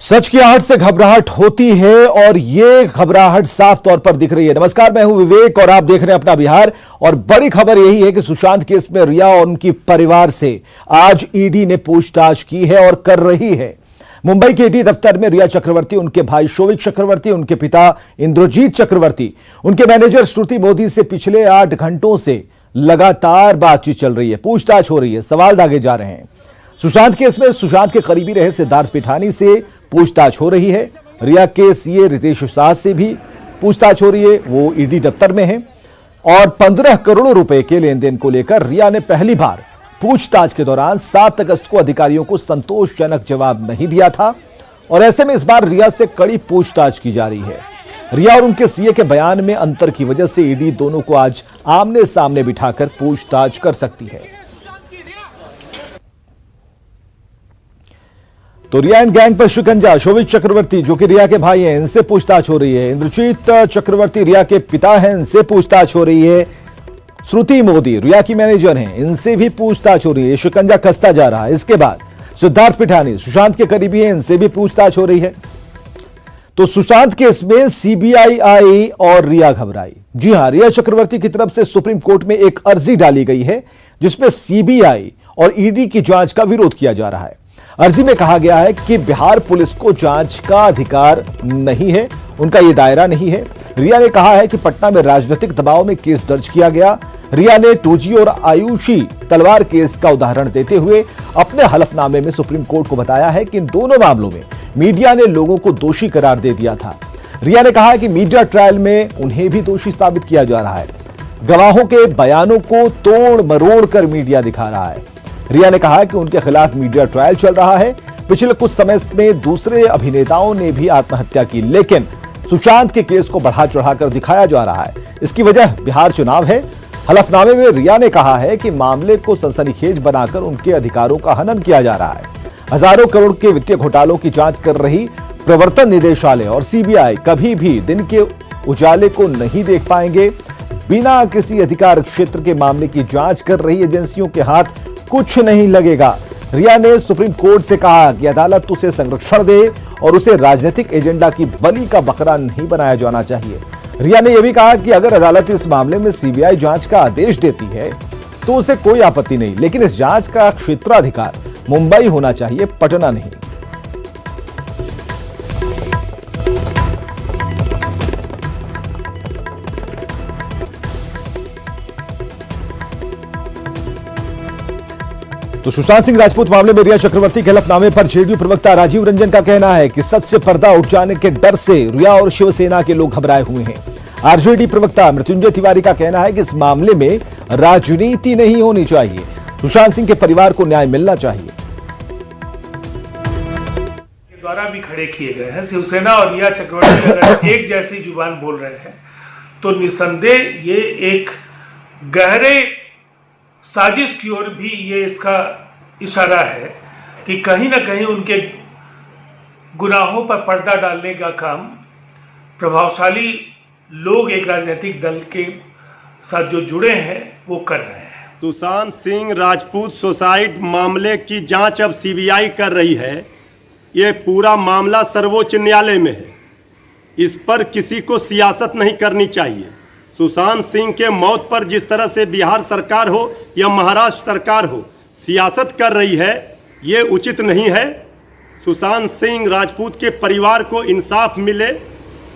सच की आहट से घबराहट होती है और ये घबराहट साफ तौर पर दिख रही है। नमस्कार, मैं हूं विवेक और आप देख रहे हैं अपना बिहार। और बड़ी खबर यही है कि सुशांत केस में रिया और उनकी परिवार से आज ईडी ने पूछताछ की है और कर रही है। मुंबई के ईडी दफ्तर में रिया चक्रवर्ती, उनके भाई शोविक चक्रवर्ती, उनके पिता इंद्रजीत चक्रवर्ती, उनके मैनेजर श्रुति मोदी से पिछले 8 घंटों से लगातार बातचीत चल रही है, पूछताछ हो रही है, सवाल दागे जा रहे हैं। सुशांत केस में सुशांत के करीबी रहे सिद्धार्थ पिठानी से पूछताछ हो रही है। रिया के सीए रितेश शाह से भी पूछताछ हो रही है, वो ईडी दफ्तर में है। और 15 करोड़ रुपए के लेन देन को लेकर रिया ने पहली बार पूछताछ के दौरान 7 अगस्त को अधिकारियों को संतोषजनक जवाब नहीं दिया था और ऐसे में इस बार रिया से कड़ी पूछताछ की जा रही है। रिया और उनके सीए के बयान में अंतर की वजह से ईडी दोनों को आज आमने सामने बिठाकर पूछताछ कर सकती है। तो रिया एंड गैंग पर शिकंजा, शोविक चक्रवर्ती जो कि रिया के भाई हैं, इनसे पूछताछ हो रही है। इंद्रजीत चक्रवर्ती रिया के पिता हैं, इनसे पूछताछ हो रही है। श्रुति मोदी रिया की मैनेजर हैं, इनसे भी पूछताछ हो रही है। शिकंजा कसता जा रहा है। इसके बाद सिद्धार्थ पिठानी सुशांत के करीबी हैं, इनसे भी पूछताछ हो रही है। तो सुशांत केस में सीबीआई आई और रिया घबराई। जी हां, रिया चक्रवर्ती की तरफ से सुप्रीम कोर्ट में एक अर्जी डाली गई है जिसमें सीबीआई और ईडी की जांच का विरोध किया जा रहा है। अर्जी में कहा गया है कि बिहार पुलिस को जांच का अधिकार नहीं है, उनका यह दायरा नहीं है। रिया ने कहा है कि पटना में राजनीतिक दबाव में केस दर्ज किया गया। रिया ने टूजी और आयुषी तलवार केस का उदाहरण देते हुए अपने हलफनामे में सुप्रीम कोर्ट को बताया है कि इन दोनों मामलों में मीडिया ने लोगों को दोषी करार दे दिया था। रिया ने कहा है कि मीडिया ट्रायल में उन्हें भी दोषी साबित किया जा रहा है। गवाहों के बयानों को तोड़ मरोड़ कर मीडिया दिखा रहा है। रिया ने कहा कि उनके खिलाफ मीडिया ट्रायल चल रहा है। पिछले कुछ समय में दूसरे अभिनेताओं ने भी आत्महत्या की, लेकिन सुशांत के केस को बढ़ा चढ़ाकर दिखाया जा रहा है। इसकी वजह बिहार चुनाव है। हलफनामे में रिया ने कहा है कि मामले को सनसनीखेज बनाकर उनके अधिकारों का हनन किया जा रहा है। हजारों करोड़ के वित्तीय घोटालों की जांच कर रही प्रवर्तन निदेशालय और सीबीआई कभी भी दिन के उजाले को नहीं देख पाएंगे। बिना किसी अधिकार क्षेत्र के मामले की जांच कर रही एजेंसियों के हाथ कुछ नहीं लगेगा। रिया ने सुप्रीम कोर्ट से कहा कि अदालत उसे संरक्षण दे और उसे राजनीतिक एजेंडा की बलि का बकरा नहीं बनाया जाना चाहिए। रिया ने यह भी कहा कि अगर अदालत इस मामले में सीबीआई जांच का आदेश देती है तो उसे कोई आपत्ति नहीं, लेकिन इस जांच का क्षेत्राधिकार मुंबई होना चाहिए, पटना नहीं। तो सुशांत सिंह राजपूत मामले में रिया चक्रवर्ती के हलफनामे पर जेडीयू प्रवक्ता राजीव रंजन का कहना है कि सच से पर्दा उठ जाने के डर से रिया और शिवसेना के लोग घबराए हुए हैं। आरजेडी प्रवक्ता मृत्युंजय तिवारी का कहना है कि इस मामले में राजनीति नहीं होनी चाहिए, सुशांत सिंह के परिवार को न्याय मिलना चाहिए। द्वारा भी खड़े किए गए हैं। शिवसेना और रिया चक्रवर्ती अगर एक जैसी जुबान बोल रहे हैं तो निसंदेह ये एक गहरे साजिश की ओर भी ये इसका इशारा है कि कहीं ना कहीं उनके गुनाहों पर पर्दा डालने का काम प्रभावशाली लोग एक राजनीतिक दल के साथ जो जुड़े हैं वो कर रहे हैं। सुशांत सिंह राजपूत सुसाइड मामले की जांच अब सीबीआई कर रही है। ये पूरा मामला सर्वोच्च न्यायालय में है। इस पर किसी को सियासत नहीं करनी चाहिए। सुशांत सिंह के मौत पर जिस तरह से बिहार सरकार हो या महाराष्ट्र सरकार हो सियासत कर रही है, ये उचित नहीं है। सुशांत सिंह राजपूत के परिवार को इंसाफ मिले,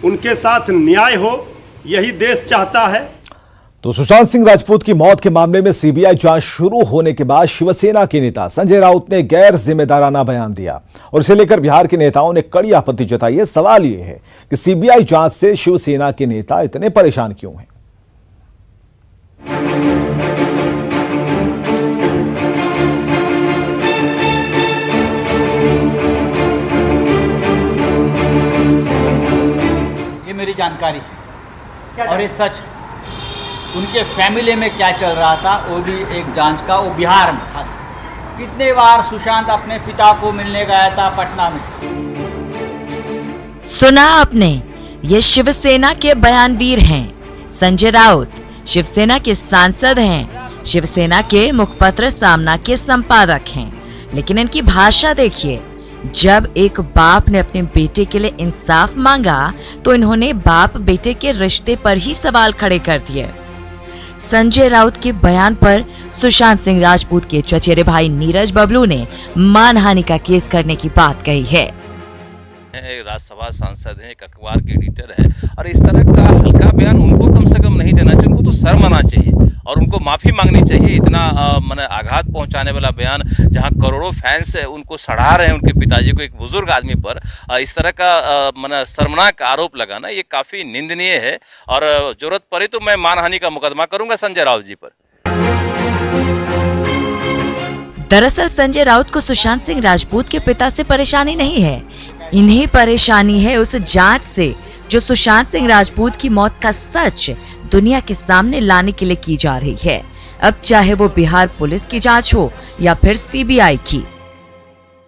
उनके साथ न्याय हो, यही देश चाहता है। तो सुशांत सिंह राजपूत की मौत के मामले में सीबीआई जांच शुरू होने के बाद शिवसेना के नेता संजय राउत ने गैर जिम्मेदाराना बयान दिया और इसे लेकर बिहार के नेताओं ने कड़ी आपत्ति जताई है। सवाल यह है कि सीबीआई जांच से शिवसेना के नेता इतने परेशान क्यों हैं? ये मेरी जानकारी है और ये सच। उनके फैमिली में क्या चल रहा था वो भी एक जांच का, वो बिहार में खास। कितने बार सुशांत अपने पिता को मिलने गया था पटना में। सुना आपने, ये शिवसेना के बयानवीर हैं। संजय राउत शिवसेना के सांसद हैं, शिवसेना के मुखपत्र सामना के संपादक हैं, लेकिन इनकी भाषा देखिए, जब एक बाप ने अपने बेटे के लिए इंसाफ मांगा तो इन्होंने बाप बेटे के रिश्ते पर ही सवाल खड़े कर दिए। संजय राउत के बयान पर सुशांत सिंह राजपूत के चचेरे भाई नीरज बबलू ने मानहानि का केस करने की बात कही है। राज्यसभा सांसद हैं, एक अखबार के एडिटर हैं, और इस तरह का हल्का बयान उनको कम से कम नहीं देना चाहिए। उनको तो शर्म आना चाहिए और उनको माफ़ी मांगनी चाहिए। इतना माने आघात पहुंचाने वाला बयान, जहां करोड़ों फैंस उनको सड़ा रहे हैं, उनके पिताजी को, एक बुजुर्ग आदमी पर इस तरह का माने शर्मनाक आरोप लगाना, ये काफ़ी निंदनीय है। और जरूरत पड़ी तो मैं मानहानि का मुकदमा करूंगा संजय राउत जी पर। दरअसल संजय राउत को सुशांत सिंह राजपूत के पिता से परेशानी नहीं है, इन्हें परेशानी है उस जांच से जो सुशांत सिंह राजपूत की मौत का सच दुनिया के सामने लाने के लिए की जा रही है। अब चाहे वो बिहार पुलिस की जांच हो या फिर सीबीआई की।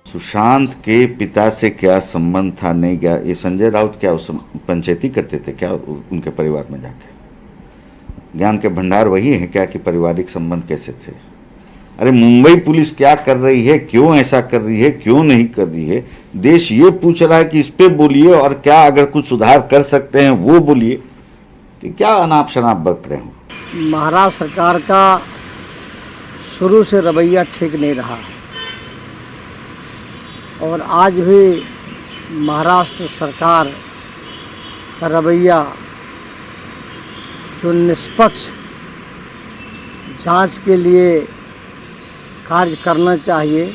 सुशांत के पिता से क्या संबंध था, नहीं क्या ये संजय राउत क्या उस पंचायती करते थे क्या उनके परिवार में जाके? ज्ञान के भंडार वही है क्या कि पारिवारिक संबंध कैसे थे? अरे मुंबई पुलिस क्या कर रही है, क्यों ऐसा कर रही है, क्यों नहीं कर रही है? देश ये पूछ रहा है कि इस पे बोलिए और क्या अगर कुछ सुधार कर सकते हैं वो बोलिए। तो क्या अनाप शनाप बक रहे हो? महाराष्ट्र सरकार का शुरू से रवैया ठीक नहीं रहा है और आज भी महाराष्ट्र सरकार का रवैया जो निष्पक्ष जांच के लिए कार्य करना चाहिए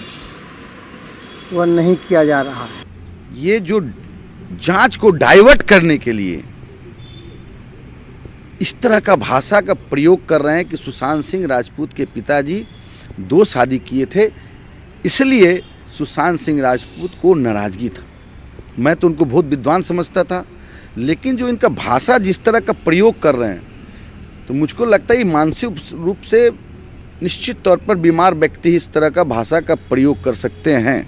वह नहीं किया जा रहा है। ये जो जांच को डाइवर्ट करने के लिए इस तरह का भाषा का प्रयोग कर रहे हैं कि सुशांत सिंह राजपूत के पिताजी 2 शादी किए थे, इसलिए सुशांत सिंह राजपूत को नाराजगी था। मैं तो उनको बहुत विद्वान समझता था, लेकिन जो इनका भाषा जिस तरह का प्रयोग कर रहे हैं तो मुझको लगता है मानसिक रूप से निश्चित तौर पर बीमार व्यक्ति इस तरह का भाषा का प्रयोग कर सकते हैं।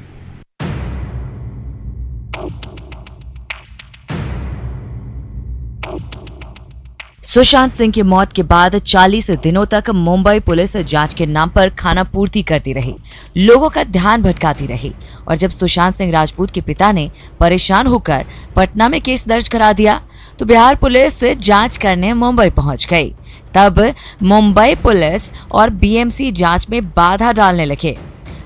सुशांत सिंह की मौत के बाद 40 दिनों तक मुंबई पुलिस जांच के नाम पर खाना पूर्ति करती रही, लोगों का ध्यान भटकाती रही और जब सुशांत सिंह राजपूत के पिता ने परेशान होकर पटना में केस दर्ज करा दिया तो बिहार पुलिस जांच करने मुंबई पहुंच गई। तब मुंबई पुलिस और बीएमसी जांच में बाधा डालने लगे।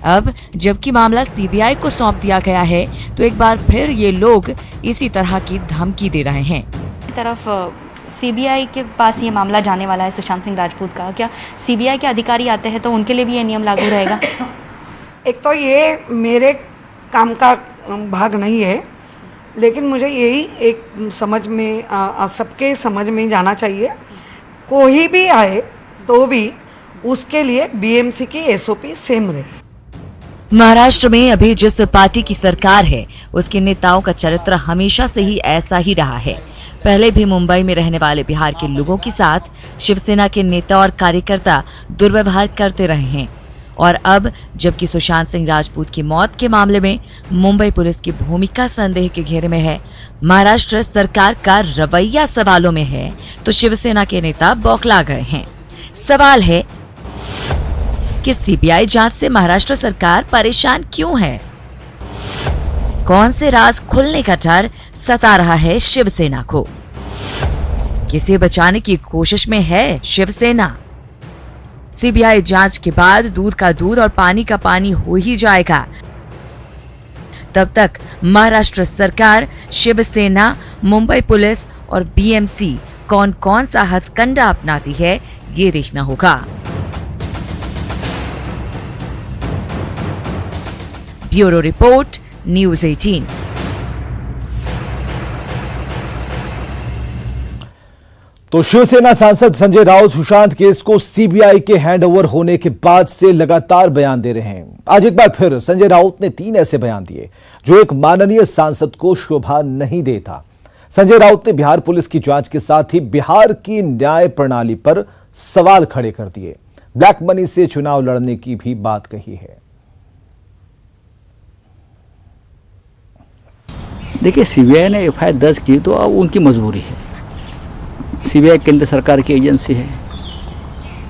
अब जबकि मामला सीबीआई को सौंप दिया गया है तो एक बार फिर ये लोग इसी तरह की धमकी दे रहे हैं। तरफ सीबीआई के पास ये मामला जाने वाला है सुशांत सिंह राजपूत का, क्या सीबीआई के अधिकारी आते हैं तो उनके लिए भी ये नियम लागू रहेगा? एक तो ये मेरे काम का भाग नहीं है, लेकिन मुझे यही एक समझ में सबके समझ में जाना चाहिए, कोई भी आए तो भी उसके लिए बीएमसी की एसओपी सेम रहे। महाराष्ट्र में अभी जिस पार्टी की सरकार है उसके नेताओं का चरित्र हमेशा से ही ऐसा ही रहा है। पहले भी मुंबई में रहने वाले बिहार के लोगों के साथ शिवसेना के नेता और कार्यकर्ता दुर्व्यवहार करते रहे हैं और अब जबकि सुशांत सिंह राजपूत की मौत के मामले में मुंबई पुलिस की भूमिका संदेह के घेरे में है, महाराष्ट्र सरकार का रवैया सवालों में है, तो शिवसेना के नेता बौखला गए हैं। सवाल है कि सीबीआई जांच से महाराष्ट्र सरकार परेशान क्यों है? कौन से राज खुलने का डर सता रहा है शिवसेना को? किसे बचाने की कोशिश में है शिवसेना? सीबीआई जांच के बाद दूध का दूध और पानी का पानी हो ही जाएगा। तब तक महाराष्ट्र सरकार, शिवसेना, मुंबई पुलिस और बीएमसी कौन कौन सा हथकंडा अपनाती है ये देखना होगा। Bureau report, news 18। तो शिवसेना सांसद संजय राउत सुशांत केस को सीबीआई के हैंडओवर होने के बाद से लगातार बयान दे रहे हैं। आज एक बार फिर संजय राउत ने 3 ऐसे बयान दिए जो एक माननीय सांसद को शोभा नहीं देता। संजय राउत ने बिहार पुलिस की जांच के साथ ही बिहार की न्याय प्रणाली पर सवाल खड़े कर दिए। ब्लैक मनी से चुनाव लड़ने की भी बात कही है। देखिए, सीबीआई ने एफआईआर दर्ज की तो अब उनकी मजबूरी है। सीबीआई केंद्र सरकार की एजेंसी है,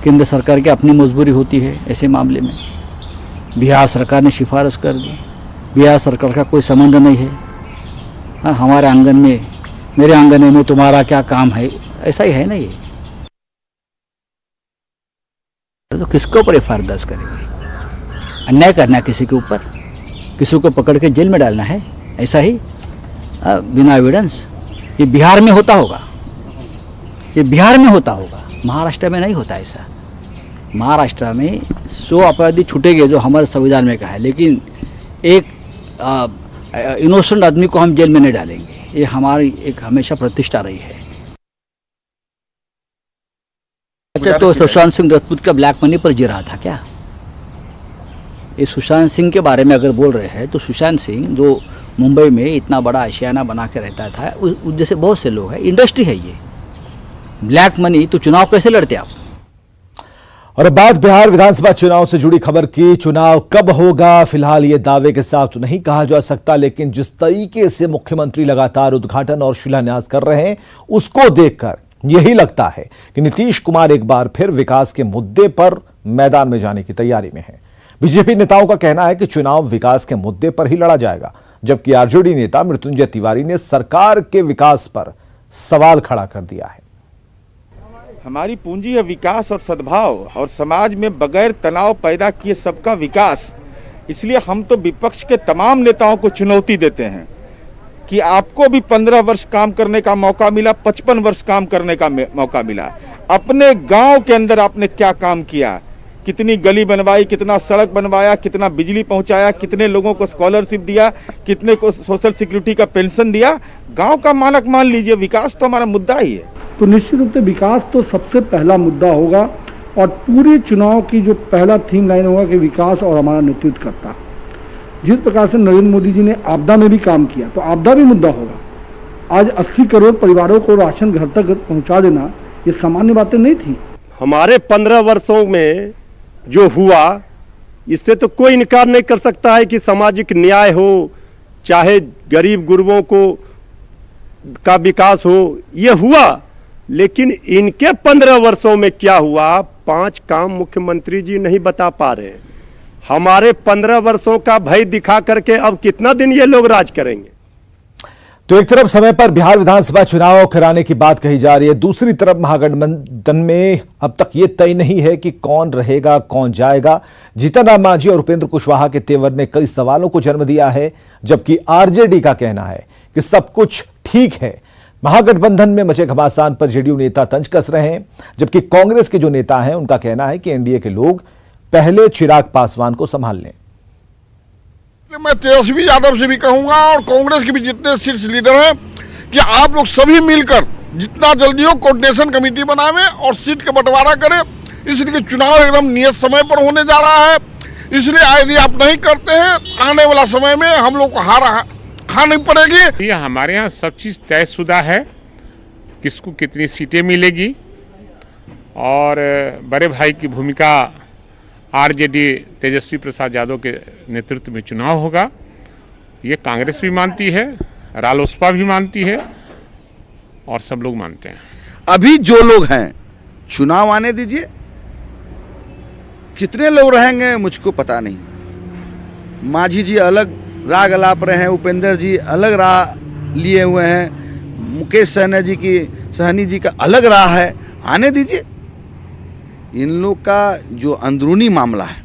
केंद्र सरकार की अपनी मजबूरी होती है। ऐसे मामले में बिहार सरकार ने सिफारिश कर दी, बिहार सरकार का कोई संबंध नहीं है। हाँ, हमारे आंगन में, मेरे आंगन में तुम्हारा क्या काम है, ऐसा ही है ना ये। तो किसके ऊपर एफआईआर दर्ज करेंगे? अन्याय करना किसी के ऊपर, किसी को पकड़ के जेल में डालना है, ऐसा ही बिना एविडेंस। ये बिहार में होता होगा, ये बिहार में होता होगा, महाराष्ट्र में नहीं होता ऐसा। महाराष्ट्र में 100 अपराधी छूटेंगे जो हमारे संविधान में कहा है, लेकिन एक इनोसेंट आदमी को हम जेल में नहीं डालेंगे। ये हमारी एक हमेशा प्रतिष्ठा रही है। अच्छा, तो सुशांत सिंह राजपूत का ब्लैक मनी पर जी रहा था क्या? ये सुशांत सिंह के बारे में अगर बोल रहे हैं तो सुशांत सिंह जो मुंबई में इतना बड़ा आशियाना बना के रहता था, जैसे बहुत से लोग हैं, इंडस्ट्री है ये। ब्लैक मनी तो चुनाव कैसे लड़ते आप? और अब बात बिहार विधानसभा चुनाव से जुड़ी खबर की। चुनाव कब होगा, फिलहाल ये दावे के साथ तो नहीं कहा जा सकता, लेकिन जिस तरीके से मुख्यमंत्री लगातार उद्घाटन और शिलान्यास कर रहे हैं, उसको देखकर यही लगता है कि नीतीश कुमार एक बार फिर विकास के मुद्दे पर मैदान में जाने की तैयारी में है। बीजेपी नेताओं का कहना है कि चुनाव विकास के मुद्दे पर ही लड़ा जाएगा, जबकि आरजेडी नेता मृत्युंजय तिवारी ने सरकार के विकास पर सवाल खड़ा कर दिया है। हमारी पूंजी है विकास और सद्भाव, और समाज में बगैर तनाव पैदा किए सबका विकास। इसलिए हम तो विपक्ष के तमाम नेताओं को चुनौती देते हैं कि आपको भी 15 वर्ष काम करने का मौका मिला, 55 वर्ष काम करने का मौका मिला। अपने गांव के अंदर आपने क्या काम किया, कितनी गली बनवाई, कितना सड़क बनवाया, कितना बिजली पहुंचाया, कितने लोगों को स्कॉलरशिप दिया, कितने को सोशल सिक्योरिटी का पेंशन दिया। गांव का मानक मान लीजिए, विकास तो हमारा मुद्दा ही है। तो निश्चित रूप से विकास तो सबसे पहला मुद्दा होगा, और पूरे चुनाव की जो पहला थीम लाइन होगा कि विकास और हमारा नेतृत्व करता। जिस प्रकार से नरेंद्र मोदी जी ने आपदा में भी काम किया, तो आपदा भी मुद्दा होगा। आज 80 करोड़ परिवारों को राशन घर तक पहुंचा देना, ये सामान्य बातें नहीं थी। हमारे 15 वर्षों में जो हुआ, इससे तो कोई इनकार नहीं कर सकता है कि सामाजिक न्याय हो, चाहे गरीब गुरबों को का विकास हो, ये हुआ। लेकिन इनके 15 वर्षों में क्या हुआ, 5 काम मुख्यमंत्री जी नहीं बता पा रहे। हमारे 15 वर्षों का भय दिखा करके अब कितना दिन ये लोग राज करेंगे। तो एक तरफ समय पर बिहार विधानसभा चुनाव कराने की बात कही जा रही है, दूसरी तरफ महागठबंधन में अब तक ये तय नहीं है कि कौन रहेगा कौन जाएगा। जीतन राम मांझी और उपेंद्र कुशवाहा के तेवर ने कई सवालों को जन्म दिया है, जबकि आरजेडी का कहना है कि सब कुछ ठीक है। महागठबंधन में मचे घमासान पर जेडीयू नेता तंज कस रहे हैं, जबकि कांग्रेस के जो नेता हैं उनका कहना है कि एनडीए के लोग पहले चिराग पासवान को संभाल लें। मैं तेजस्वी यादव से भी कहूंगा और कांग्रेस के भी जितने शीर्ष लीडर हैं कि आप लोग सभी मिलकर जितना जल्दी हो कोऑर्डिनेशन कमेटी बनावे और सीट का बंटवारा करें, इसलिए चुनाव एकदम नियत समय पर होने जा रहा है। इसलिए यदि आप नहीं करते हैं, आने वाला समय में हम लोग को हार खानी पड़ेगी। ये हमारे यहाँ सब चीज़ तयशुदा है, किसको कितनी सीटें मिलेगी, और बड़े भाई की भूमिका आरजेडी तेजस्वी प्रसाद यादव के नेतृत्व में चुनाव होगा। ये कांग्रेस भी मानती है, रालोसपा भी मानती है, और सब लोग मानते हैं। अभी जो लोग हैं चुनाव आने दीजिए, कितने लोग रहेंगे मुझको पता नहीं। मांझी जी अलग राग अलाप रहे हैं, उपेंद्र जी अलग राह लिए हुए हैं, मुकेश सहनी जी का अलग राह है, आने दीजिए। इन लोग का जो अंदरूनी मामला है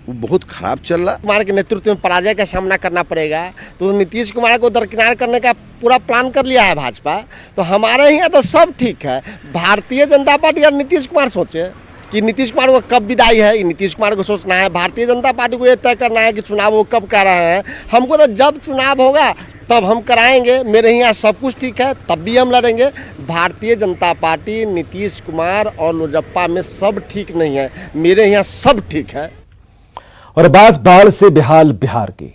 वो बहुत खराब चल रहा है। कुमार के नेतृत्व में पराजय का सामना करना पड़ेगा, तो नीतीश कुमार को दरकिनार करने का पूरा प्लान कर लिया है भाजपा। तो हमारे यहाँ तो सब ठीक है। भारतीय जनता पार्टी और नीतीश कुमार सोचे कि नीतीश कुमार को कब विदाई है, नीतीश कुमार को सोचना है। भारतीय जनता पार्टी को ये तय करना है कि चुनाव वो कब करा रहे हैं। हमको तो जब चुनाव होगा तब हम कराएंगे। मेरे यहाँ सब कुछ ठीक है, तब भी हम लड़ेंगे। भारतीय जनता पार्टी, नीतीश कुमार और लोजप्पा में सब ठीक नहीं है, मेरे यहाँ सब ठीक है। और बात बाढ़ से बेहाल बिहार की।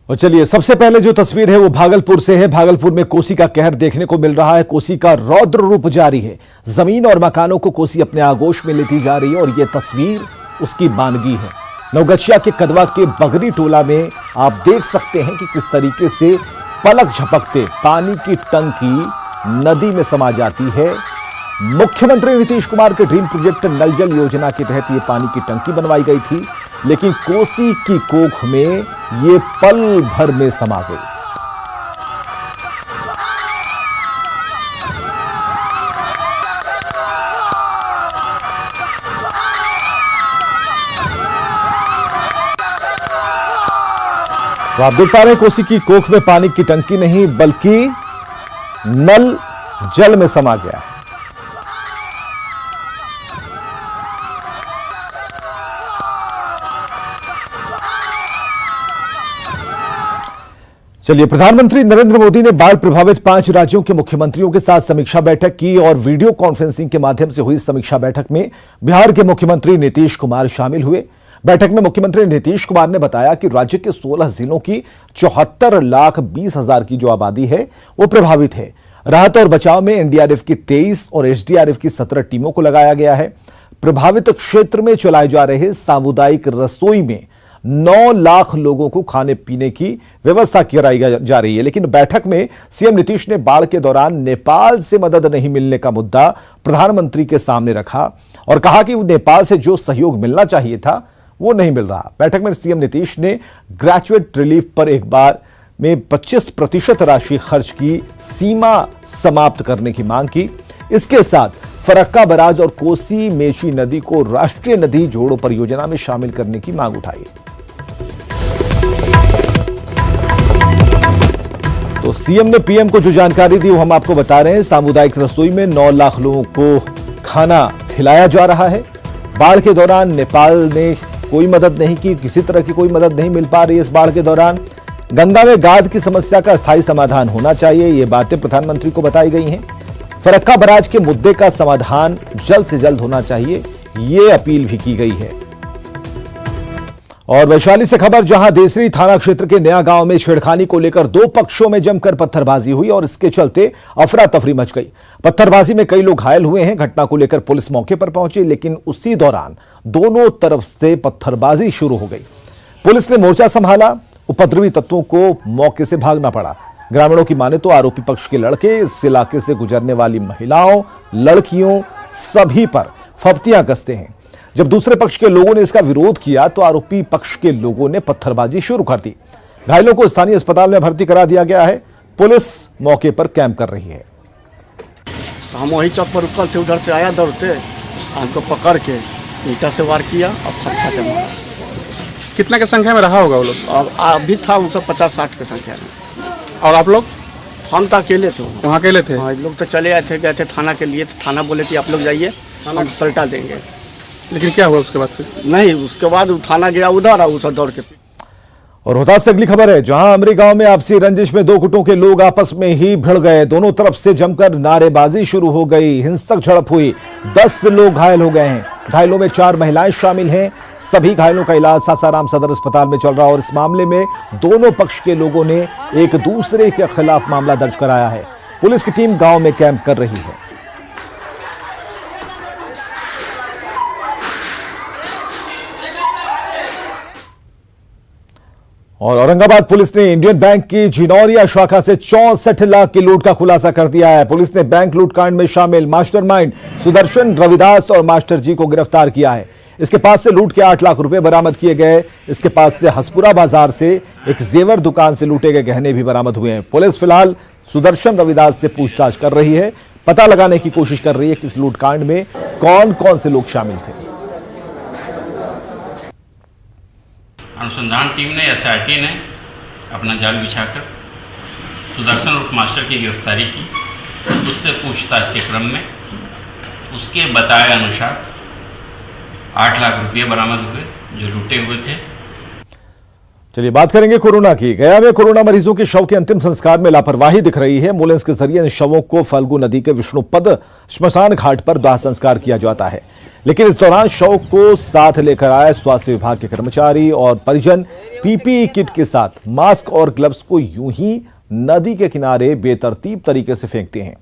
और चलिए सबसे पहले जो तस्वीर है वो भागलपुर से है। भागलपुर में कोसी का कहर देखने को मिल रहा है। कोसी का रौद्र रूप जारी है। जमीन और मकानों को कोसी अपने आगोश में लेती जा रही है और ये तस्वीर उसकी बानगी है। नवगछिया के कदवा के बगरी टोला में आप देख सकते हैं कि किस तरीके से पलक झपकते पानी की टंकी नदी में समा जाती है। मुख्यमंत्री नीतीश कुमार के ड्रीम प्रोजेक्ट नल जल योजना के तहत ये पानी की टंकी बनवाई गई थी, लेकिन कोसी की कोख में ये पल भर में समा गई। तो आप देख पा रहे हैं कोसी की कोख में पानी की टंकी नहीं बल्कि नल जल में समा गया है। चलिए, प्रधानमंत्री नरेंद्र मोदी ने बाढ़ प्रभावित 5 राज्यों के मुख्यमंत्रियों के साथ समीक्षा बैठक की और वीडियो कॉन्फ्रेंसिंग के माध्यम से हुई समीक्षा बैठक में बिहार के मुख्यमंत्री नीतीश कुमार शामिल हुए। बैठक में मुख्यमंत्री नीतीश कुमार ने बताया कि राज्य के 16 जिलों की 74,20,000 की जो आबादी है वो प्रभावित है। राहत और बचाव में एनडीआरएफ की 23 और एसडीआरएफ की 17 टीमों को लगाया गया है। प्रभावित क्षेत्र में चलाए जा रहे सामुदायिक रसोई में 9 लाख लोगों को खाने पीने की व्यवस्था कराई जा रही है। लेकिन बैठक में सीएम नीतीश ने बाढ़ के दौरान नेपाल से मदद नहीं मिलने का मुद्दा प्रधानमंत्री के सामने रखा और कहा कि नेपाल से जो सहयोग मिलना चाहिए था वो नहीं मिल रहा। बैठक में सीएम नीतीश ने ग्रेजुएट रिलीफ पर एक बार में 25% राशि खर्च की सीमा समाप्त करने की मांग की। इसके साथ फरक्का बराज और कोसी मेची नदी को राष्ट्रीय नदी जोड़ो परियोजना में शामिल करने की मांग उठाई। तो सीएम ने पीएम को जो जानकारी दी वो हम आपको बता रहे हैं। सामुदायिक रसोई में 9 लाख लोगों को खाना खिलाया जा रहा है। बाढ़ के दौरान नेपाल ने कोई मदद नहीं की, किसी तरह की कोई मदद नहीं मिल पा रही है इस बाढ़ के दौरान। गंगा में गाद की समस्या का स्थायी समाधान होना चाहिए, ये बातें प्रधानमंत्री को बताई गई हैं। फरक्का बराज के मुद्दे का समाधान जल्द से जल्द होना चाहिए, ये अपील भी की गई है। और वैशाली से खबर, जहां देसरी थाना क्षेत्र के नया गांव में छेड़खानी को लेकर 2 पक्षों में जमकर पत्थरबाजी हुई और इसके चलते अफरा तफरी मच गई। पत्थरबाजी में कई लोग घायल हुए हैं। घटना को लेकर पुलिस मौके पर पहुंची, लेकिन उसी दौरान दोनों तरफ से पत्थरबाजी शुरू हो गई। पुलिस ने मोर्चा संभाला, उपद्रवी तत्वों को मौके से भागना पड़ा। ग्रामीणों की माने तो आरोपी पक्ष के लड़के इस इलाके से गुजरने वाली महिलाओं, लड़कियों सभी पर फब्तियां कसते हैं। जब दूसरे पक्ष के लोगों ने इसका विरोध किया तो आरोपी पक्ष के लोगों ने पत्थरबाजी शुरू कर दी। घायलों को स्थानीय अस्पताल में भर्ती करा दिया गया है। पुलिस मौके पर कैंप कर रही है। तो हम वही चौक पर रुकल थे, उधर से आया दौड़ते, हमको पकड़ के ईटा से वार किया और फटका से मारा। कितना की संख्या में रहा होगा वो लोग? अब अभी था उन सब 50-60 की संख्या में। और आप लोग? हम तो अकेले थे वहाँ अकेले थे? हाँ, लोग तो चले आए थे, गए थे थाना के लिए। तो थाना बोले कि आप लोग जाइए, हम सल्टा देंगे। लेकिन क्या हुआ उसके बाद फिर? नहीं, उसके बाद थाना गया उधर और उधर दौड़ के। और रोहतास से अगली खबर है, जहां अमरी गांव में आपसी रंजिश में 2 गुटों के लोग आपस में ही भिड़ गए। दोनों तरफ से जमकर नारेबाजी शुरू हो गई, हिंसक झड़प हुई, 10 लोग घायल हो गए हैं। घायलों में 4 महिलाएं शामिल हैं। सभी घायलों का इलाज सासाराम सदर अस्पताल में चल रहा है और इस मामले में दोनों पक्ष के लोगों ने एक दूसरे के खिलाफ मामला दर्ज कराया है। पुलिस की टीम गांव में कैंप कर रही है। और औरंगाबाद पुलिस ने इंडियन बैंक की जिनौरिया शाखा से 64 लाख की लूट का खुलासा कर दिया है। पुलिस ने बैंक लूटकांड में शामिल मास्टरमाइंड सुदर्शन रविदास और मास्टर जी को गिरफ्तार किया है। इसके पास से लूट के 8 लाख रुपए बरामद किए गए। इसके पास से हसपुरा बाजार से एक जेवर दुकान से लूटे गए गहने भी बरामद हुए हैं। पुलिस फिलहाल सुदर्शन रविदास से पूछताछ कर रही है, पता लगाने की कोशिश कर रही है कि इस लूटकांड में कौन कौन से लोग शामिल थे। अनुसंधान टीम ने, एसआईटी ने अपना जाल बिछाकर सुदर्शन उर्फ मास्टर की गिरफ्तारी की। उससे पूछताछ के क्रम में उसके बताए अनुसार 8 लाख रुपये बरामद हुए जो लूटे हुए थे। चलिए बात करेंगे कोरोना की। गया में कोरोना मरीजों के शव के अंतिम संस्कार में लापरवाही दिख रही है। एम्बुलेंस के जरिए इन शवों को फाल्गु नदी के विष्णुपद श्मशान घाट पर दाह संस्कार किया जाता है, लेकिन इस दौरान शव को साथ लेकर आए स्वास्थ्य विभाग के कर्मचारी और परिजन पीपीई किट के साथ मास्क और ग्लव्स को यूं ही नदी के किनारे बेतरतीब तरीके से फेंकते हैं।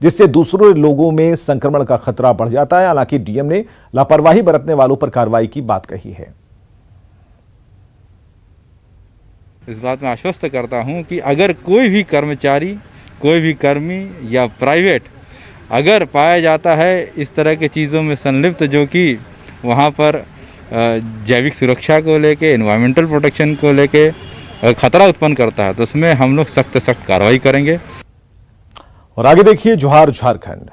जिससे दूसरे लोगों में संक्रमण का खतरा बढ़ जाता है। हालांकि डीएम ने लापरवाही बरतने वालों पर कार्रवाई की बात कही है। इस बात में आश्वस्त करता हूं कि अगर कोई भी कर्मचारी, कोई भी कर्मी या प्राइवेट अगर पाया जाता है इस तरह के चीज़ों में संलिप्त, जो कि वहां पर जैविक सुरक्षा को लेके, एनवायरमेंटल प्रोटेक्शन को लेके खतरा उत्पन्न करता है, तो उसमें हम लोग सख्त कार्रवाई करेंगे। और आगे देखिए जोहार झारखंड।